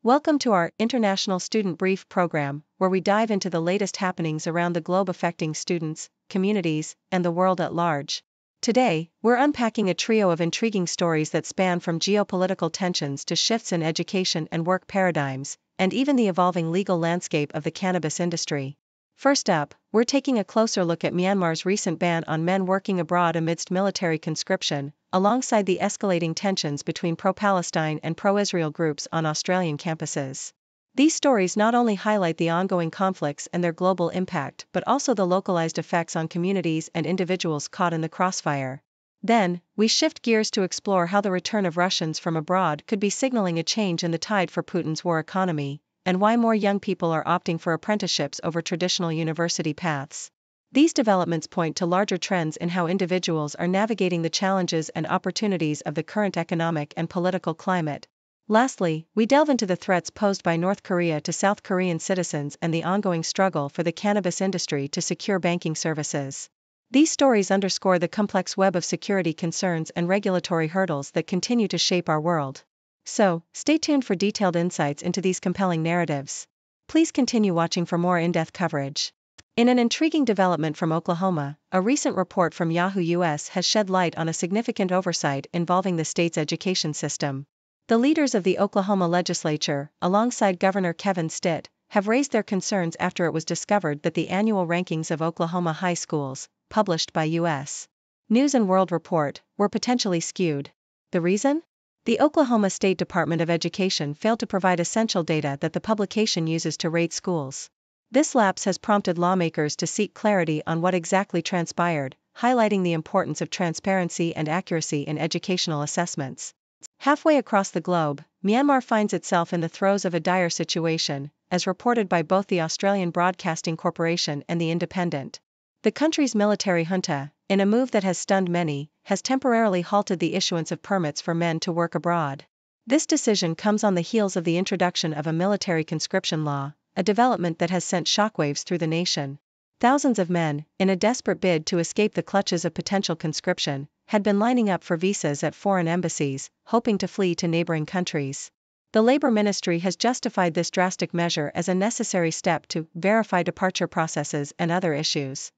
Welcome to our International Student Brief program, where we dive into the latest happenings around the globe affecting students, communities, and the world at large. Today, we're unpacking a trio of intriguing stories that span from geopolitical tensions to shifts in education and work paradigms, and even the evolving legal landscape of the cannabis industry. First up, we're taking a closer look at Myanmar's recent ban on men working abroad amidst military conscription, alongside the escalating tensions between pro-Palestine and pro-Israel groups on Australian campuses. These stories not only highlight the ongoing conflicts and their global impact but also the localized effects on communities and individuals caught in the crossfire. Then, we shift gears to explore how the return of Russians from abroad could be signaling a change in the tide for Putin's war economy, and why more young people are opting for apprenticeships over traditional university paths. These developments point to larger trends in how individuals are navigating the challenges and opportunities of the current economic and political climate. Lastly, we delve into the threats posed by North Korea to South Korean citizens and the ongoing struggle for the cannabis industry to secure banking services. These stories underscore the complex web of security concerns and regulatory hurdles that continue to shape our world. So, stay tuned for detailed insights into these compelling narratives. Please continue watching for more in-depth coverage. In an intriguing development from Oklahoma, a recent report from Yahoo US has shed light on a significant oversight involving the state's education system. The leaders of the Oklahoma legislature, alongside Governor Kevin Stitt, have raised their concerns after it was discovered that the annual rankings of Oklahoma high schools, published by U.S. News and World Report, were potentially skewed. The reason? The Oklahoma State Department of Education failed to provide essential data that the publication uses to rate schools. This lapse has prompted lawmakers to seek clarity on what exactly transpired, highlighting the importance of transparency and accuracy in educational assessments. Halfway across the globe, Myanmar finds itself in the throes of a dire situation, as reported by both the Australian Broadcasting Corporation and The Independent. The country's military junta, in a move that has stunned many, has temporarily halted the issuance of permits for men to work abroad. This decision comes on the heels of the introduction of a military conscription law, a development that has sent shockwaves through the nation. Thousands of men, in a desperate bid to escape the clutches of potential conscription, had been lining up for visas at foreign embassies, hoping to flee to neighboring countries. The Labor Ministry has justified this drastic measure as a necessary step to verify departure processes and other issues.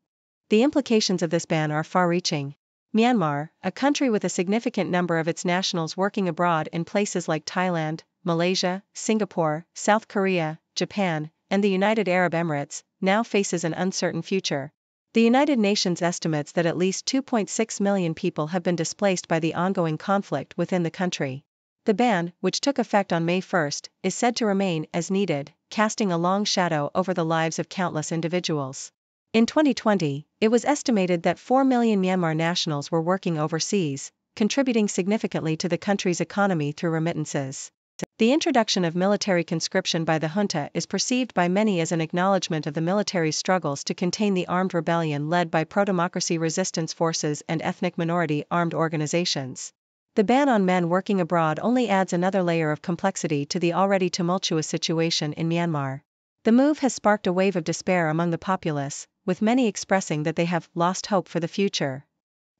The implications of this ban are far-reaching. Myanmar, a country with a significant number of its nationals working abroad in places like Thailand, Malaysia, Singapore, South Korea, Japan, and the United Arab Emirates, now faces an uncertain future. The United Nations estimates that at least 2.6 million people have been displaced by the ongoing conflict within the country. The ban, which took effect on May 1, is said to remain as needed, casting a long shadow over the lives of countless individuals. In 2020, it was estimated that 4 million Myanmar nationals were working overseas, contributing significantly to the country's economy through remittances. The introduction of military conscription by the junta is perceived by many as an acknowledgement of the military's struggles to contain the armed rebellion led by pro-democracy resistance forces and ethnic minority armed organizations. The ban on men working abroad only adds another layer of complexity to the already tumultuous situation in Myanmar. The move has sparked a wave of despair among the populace, with many expressing that they have lost hope for the future.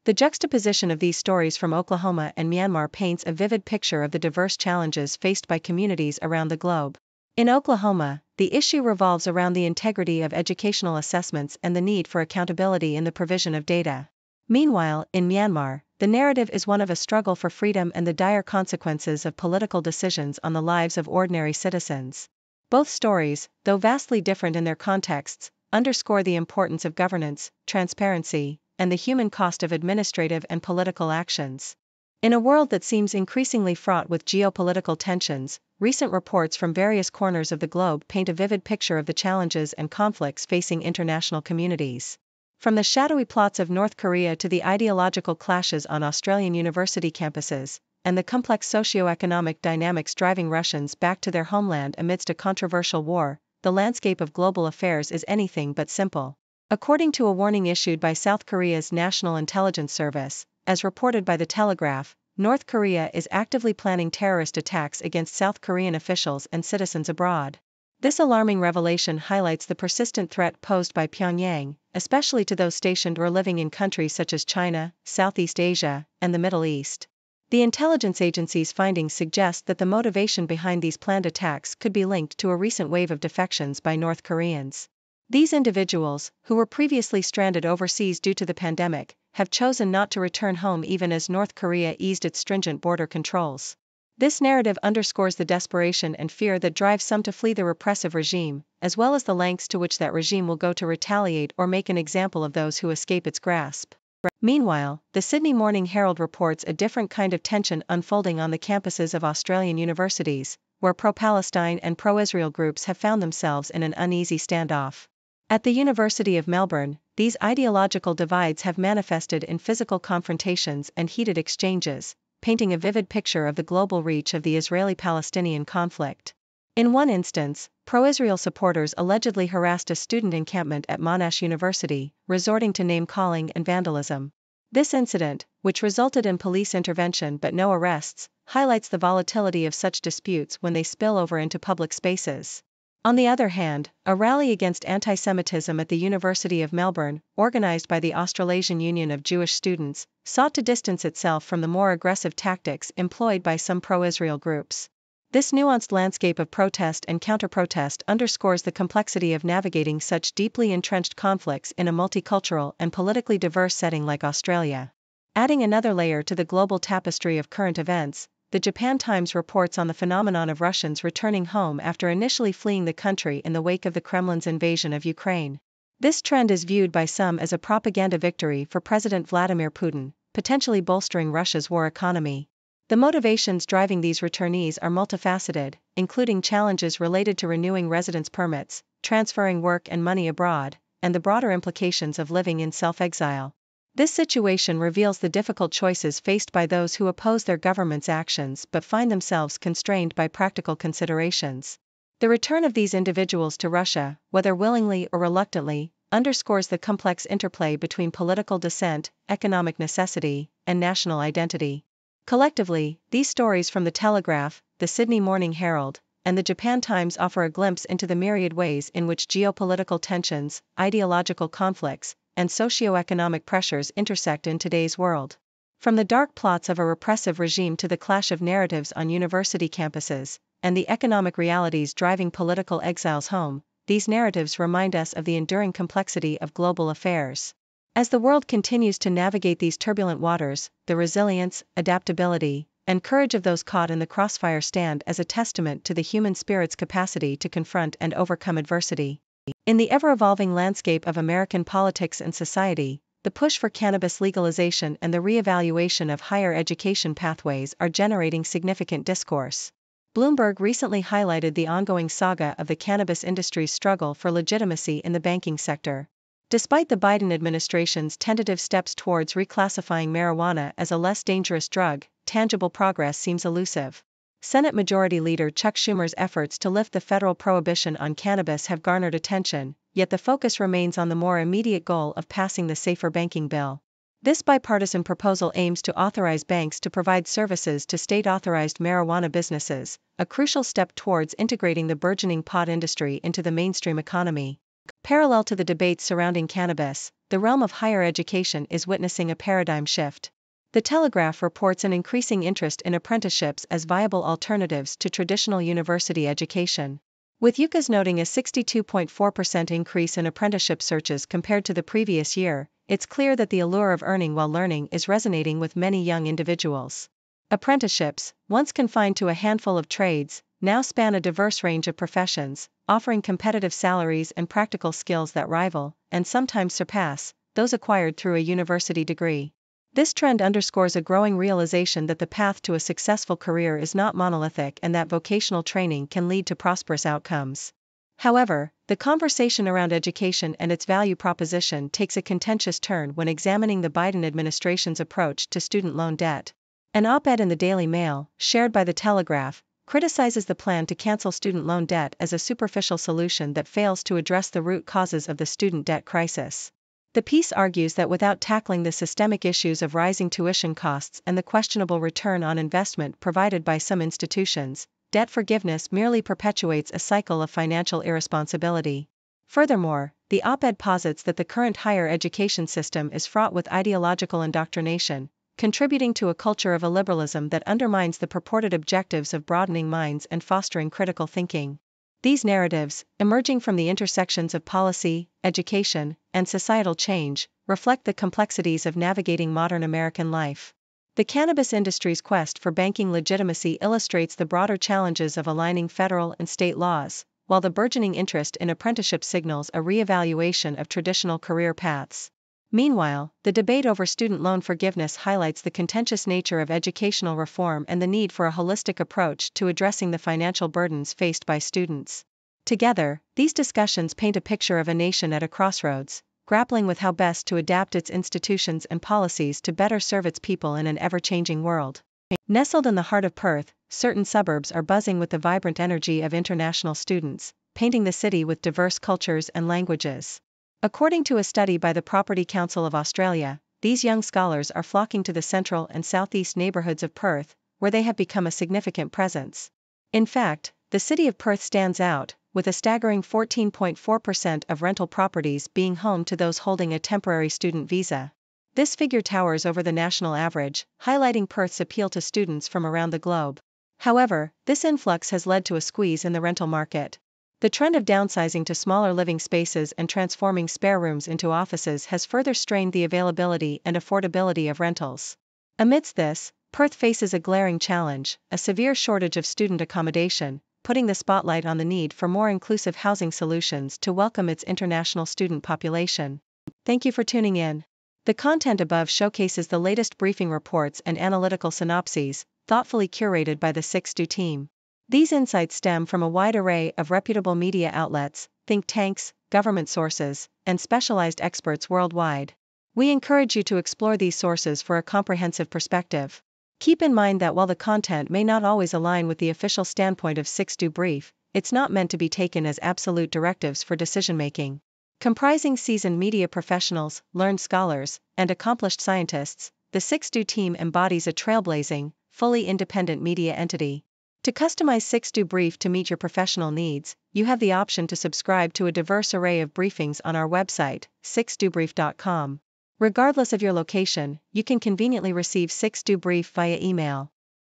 The juxtaposition of these stories from Oklahoma and Myanmar paints a vivid picture of the diverse challenges faced by communities around the globe. In Oklahoma, the issue revolves around the integrity of educational assessments and the need for accountability in the provision of data. Meanwhile, in Myanmar, the narrative is one of a struggle for freedom and the dire consequences of political decisions on the lives of ordinary citizens. Both stories, though vastly different in their contexts, underscore the importance of governance, transparency, and the human cost of administrative and political actions. In a world that seems increasingly fraught with geopolitical tensions, recent reports from various corners of the globe paint a vivid picture of the challenges and conflicts facing international communities. From the shadowy plots of North Korea to the ideological clashes on Australian university campuses, and the complex socio-economic dynamics driving Russians back to their homeland amidst a controversial war, the landscape of global affairs is anything but simple. According to a warning issued by South Korea's National Intelligence Service, as reported by The Telegraph, North Korea is actively planning terrorist attacks against South Korean officials and citizens abroad. This alarming revelation highlights the persistent threat posed by Pyongyang, especially to those stationed or living in countries such as China, Southeast Asia, and the Middle East. The intelligence agency's findings suggest that the motivation behind these planned attacks could be linked to a recent wave of defections by North Koreans. These individuals, who were previously stranded overseas due to the pandemic, have chosen not to return home even as North Korea eased its stringent border controls. This narrative underscores the desperation and fear that drives some to flee the repressive regime, as well as the lengths to which that regime will go to retaliate or make an example of those who escape its grasp. Meanwhile, the Sydney Morning Herald reports a different kind of tension unfolding on the campuses of Australian universities, where pro-Palestine and pro-Israel groups have found themselves in an uneasy standoff. At the University of Melbourne, these ideological divides have manifested in physical confrontations and heated exchanges, painting a vivid picture of the global reach of the Israeli-Palestinian conflict. In one instance, pro-Israel supporters allegedly harassed a student encampment at Monash University, resorting to name-calling and vandalism. This incident, which resulted in police intervention but no arrests, highlights the volatility of such disputes when they spill over into public spaces. On the other hand, a rally against anti-Semitism at the University of Melbourne, organized by the Australasian Union of Jewish Students, sought to distance itself from the more aggressive tactics employed by some pro-Israel groups. This nuanced landscape of protest and counter-protest underscores the complexity of navigating such deeply entrenched conflicts in a multicultural and politically diverse setting like Australia. Adding another layer to the global tapestry of current events, the Japan Times reports on the phenomenon of Russians returning home after initially fleeing the country in the wake of the Kremlin's invasion of Ukraine. This trend is viewed by some as a propaganda victory for President Vladimir Putin, potentially bolstering Russia's war economy. The motivations driving these returnees are multifaceted, including challenges related to renewing residence permits, transferring work and money abroad, and the broader implications of living in self-exile. This situation reveals the difficult choices faced by those who oppose their government's actions but find themselves constrained by practical considerations. The return of these individuals to Russia, whether willingly or reluctantly, underscores the complex interplay between political dissent, economic necessity, and national identity. Collectively, these stories from The Telegraph, the Sydney Morning Herald, and the Japan Times offer a glimpse into the myriad ways in which geopolitical tensions, ideological conflicts, and socio-economic pressures intersect in today's world. From the dark plots of a repressive regime to the clash of narratives on university campuses, and the economic realities driving political exiles home, these narratives remind us of the enduring complexity of global affairs. As the world continues to navigate these turbulent waters, the resilience, adaptability, and courage of those caught in the crossfire stand as a testament to the human spirit's capacity to confront and overcome adversity. In the ever-evolving landscape of American politics and society, the push for cannabis legalization and the re-evaluation of higher education pathways are generating significant discourse. Bloomberg recently highlighted the ongoing saga of the cannabis industry's struggle for legitimacy in the banking sector. Despite the Biden administration's tentative steps towards reclassifying marijuana as a less dangerous drug, tangible progress seems elusive. Senate Majority Leader Chuck Schumer's efforts to lift the federal prohibition on cannabis have garnered attention, yet the focus remains on the more immediate goal of passing the Safer Banking Bill. This bipartisan proposal aims to authorize banks to provide services to state-authorized marijuana businesses, a crucial step towards integrating the burgeoning pot industry into the mainstream economy. Parallel to the debates surrounding cannabis, the realm of higher education is witnessing a paradigm shift. The Telegraph reports an increasing interest in apprenticeships as viable alternatives to traditional university education. With UCAS noting a 62.4% increase in apprenticeship searches compared to the previous year, it's clear that the allure of earning while learning is resonating with many young individuals. Apprenticeships, once confined to a handful of trades, now span a diverse range of professions, offering competitive salaries and practical skills that rival, and sometimes surpass, those acquired through a university degree. This trend underscores a growing realization that the path to a successful career is not monolithic and that vocational training can lead to prosperous outcomes. However, the conversation around education and its value proposition takes a contentious turn when examining the Biden administration's approach to student loan debt. An op-ed in the Daily Mail, shared by The Telegraph, criticizes the plan to cancel student loan debt as a superficial solution that fails to address the root causes of the student debt crisis. The piece argues that without tackling the systemic issues of rising tuition costs and the questionable return on investment provided by some institutions, debt forgiveness merely perpetuates a cycle of financial irresponsibility. Furthermore, the op-ed posits that the current higher education system is fraught with ideological indoctrination, contributing to a culture of illiberalism that undermines the purported objectives of broadening minds and fostering critical thinking. These narratives, emerging from the intersections of policy, education, and societal change, reflect the complexities of navigating modern American life. The cannabis industry's quest for banking legitimacy illustrates the broader challenges of aligning federal and state laws, while the burgeoning interest in apprenticeship signals a re-evaluation of traditional career paths. Meanwhile, the debate over student loan forgiveness highlights the contentious nature of educational reform and the need for a holistic approach to addressing the financial burdens faced by students. Together, these discussions paint a picture of a nation at a crossroads, grappling with how best to adapt its institutions and policies to better serve its people in an ever-changing world. Nestled in the heart of Perth, certain suburbs are buzzing with the vibrant energy of international students, painting the city with diverse cultures and languages. According to a study by the Property Council of Australia, these young scholars are flocking to the central and southeast neighbourhoods of Perth, where they have become a significant presence. In fact, the city of Perth stands out, with a staggering 14.4% of rental properties being home to those holding a temporary student visa. This figure towers over the national average, highlighting Perth's appeal to students from around the globe. However, this influx has led to a squeeze in the rental market. The trend of downsizing to smaller living spaces and transforming spare rooms into offices has further strained the availability and affordability of rentals. Amidst this, Perth faces a glaring challenge, a severe shortage of student accommodation, putting the spotlight on the need for more inclusive housing solutions to welcome its international student population. Thank you for tuning in. The content above showcases the latest briefing reports and analytical synopses, thoughtfully curated by the 6Do team. These insights stem from a wide array of reputable media outlets, think tanks, government sources, and specialized experts worldwide. We encourage you to explore these sources for a comprehensive perspective. Keep in mind that while the content may not always align with the official standpoint of 6Do Brief, it's not meant to be taken as absolute directives for decision-making. Comprising seasoned media professionals, learned scholars, and accomplished scientists, the 6Do team embodies a trailblazing, fully independent media entity. To customize 6Do Brief to meet your professional needs, you have the option to subscribe to a diverse array of briefings on our website, 6dobrief.com. Regardless of your location, you can conveniently receive 6Do Brief via email.